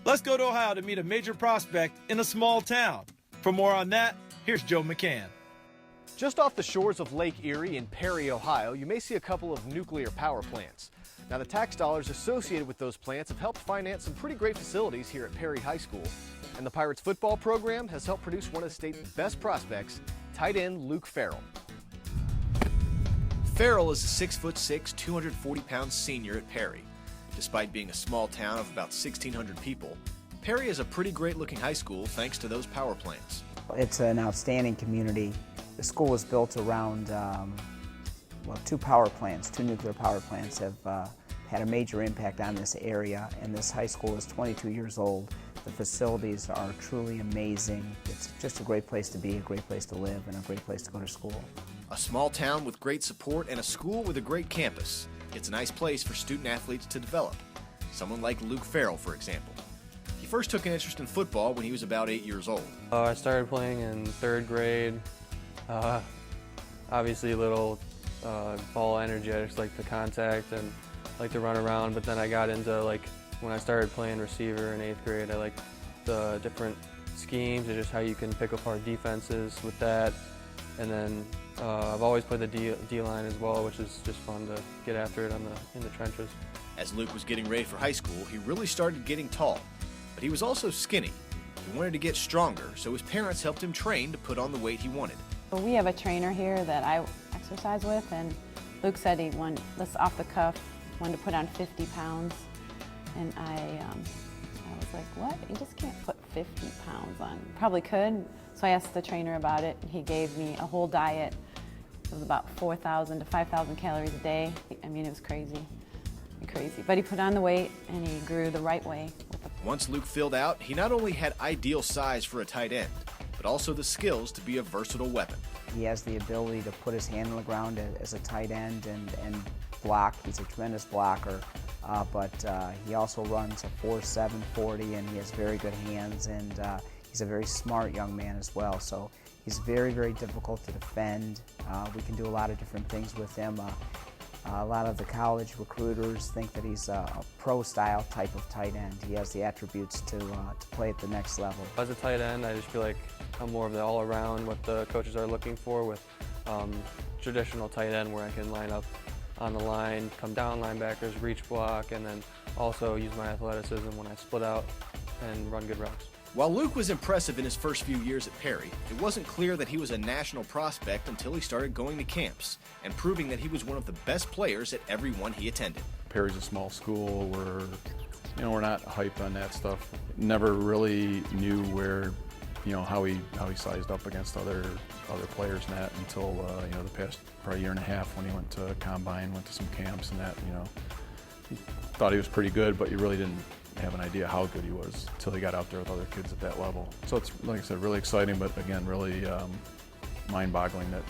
Let's go to Ohio to meet a major prospect in a small town. For more on that, here's Joe McCann. Just off the shores of Lake Erie in Perry, Ohio, you may see a couple of nuclear power plants. Now, the tax dollars associated with those plants have helped finance some pretty great facilities here at Perry High School. And the Pirates football program has helped produce one of the state's best prospects, tight end Luke Farrell. Farrell is a 6'6", 240-pound senior at Perry. Despite being a small town of about 1,600 people, Perry is a pretty great-looking high school thanks to those power plants. It's an outstanding community. The school was built around, two power plants, 2 nuclear power plants have had a major impact on this area, and this high school is 22 years old. The facilities are truly amazing. It's just a great place to be, a great place to live, and a great place to go to school. A small town with great support and a school with a great campus. It's a nice place for student-athletes to develop. Someone like Luke Farrell, for example. He first took an interest in football when he was about 8 years old. I started playing in 3rd grade. Obviously a little ball energy. I just like the contact and like to run around, but then I got into when I started playing receiver in 8th grade, I liked the different schemes and just how you can pick apart defenses with that. And then I've always played the D-line as well, which is just fun to get after it in the trenches. As Luke was getting ready for high school, he really started getting tall, but he was also skinny. He wanted to get stronger, so his parents helped him train to put on the weight he wanted. We have a trainer here that I exercise with, and Luke said he wanted, off the cuff, wanted to put on 50 pounds. And I was like, what? You just can't put 50 pounds on. Probably could. So I asked the trainer about it, and he gave me a whole diet. It was about 4,000 to 5,000 calories a day. I mean, it was crazy. But he put on the weight, and he grew the right way. Once Luke filled out, he not only had ideal size for a tight end, but also the skills to be a versatile weapon. He has the ability to put his hand on the ground as a tight end and block. He's a tremendous blocker, but he also runs a 4.7 40, and he has very good hands, and he's a very smart young man as well. So he's very, very difficult to defend. We can do a lot of different things with him. A lot of the college recruiters think that he's a pro-style type of tight end. He has the attributes to play at the next level. As a tight end, I just feel like I'm more of the all-around, what the coaches are looking for with traditional tight end, where I can line up on the line, come down linebackers, reach block, and then also use my athleticism when I split out and run good routes. While Luke was impressive in his first few years at Perry, it wasn't clear that he was a national prospect until he started going to camps and proving that he was one of the best players at every one he attended. Perry's a small school. We're not hyped on that stuff. Never really knew where, how he sized up against other players and that until the past probably year and a half when he went to combine, went to some camps and that. He thought he was pretty good, but you really didn't have an idea how good he was until he got out there with other kids at that level. So it's, like I said, really exciting, but again, really mind-boggling that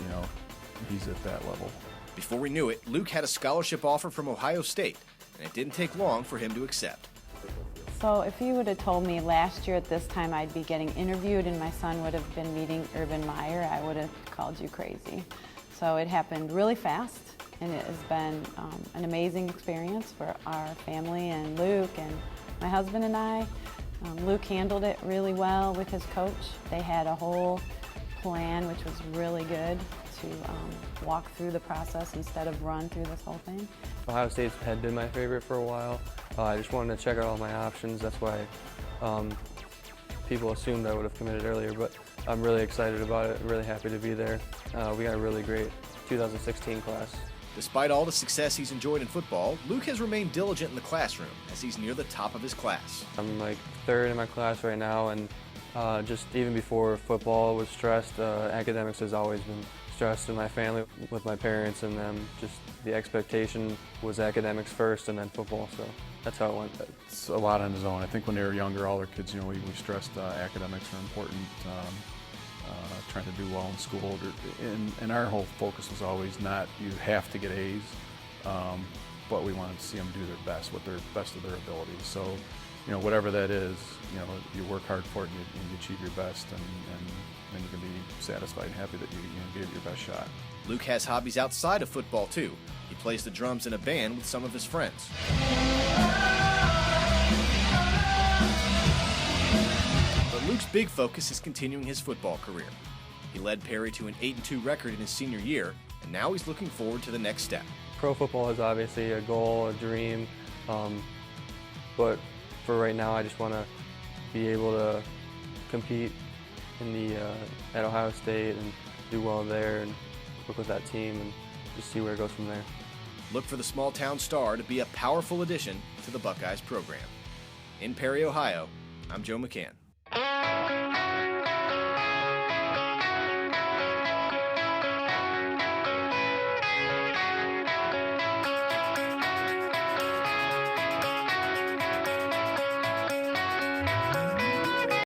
he's at that level. Before we knew it, Luke had a scholarship offer from Ohio State, and it didn't take long for him to accept. So if you would have told me last year at this time I'd be getting interviewed and my son would have been meeting Urban Meyer, I would have called you crazy. So it happened really fast, and it has been an amazing experience for our family and Luke and my husband and I. Luke handled it really well with his coach. They had a whole plan, which was really good, to walk through the process instead of run through this whole thing. Ohio State had been my favorite for a while. I just wanted to check out all my options. That's why people assumed I would have committed earlier, but I'm really excited about it, really happy to be there. We got a really great 2016 class. Despite all the success he's enjoyed in football, Luke has remained diligent in the classroom as he's near the top of his class. I'm like 3rd in my class right now, and just even before football was stressed, academics has always been stressed in my family with my parents and them. Just the expectation was academics first and then football, so that's how it went. It's a lot on his own. I think when they were younger, all their kids, we stressed academics are important, trying to do well in school. And our whole focus was always not you have to get A's, but we wanted to see them do their best, with their best of their abilities. So, whatever that is, you work hard for it and you achieve your best, and then you can be satisfied and happy that you gave it your best shot. Luke has hobbies outside of football too. He plays the drums in a band with some of his friends. Luke's big focus is continuing his football career. He led Perry to an 8-2 record in his senior year, and now he's looking forward to the next step. Pro football is obviously a goal, a dream, but for right now I just want to be able to compete in at Ohio State and do well there and work with that team and just see where it goes from there. Look for the small-town star to be a powerful addition to the Buckeyes program. In Perry, Ohio, I'm Joe McCann.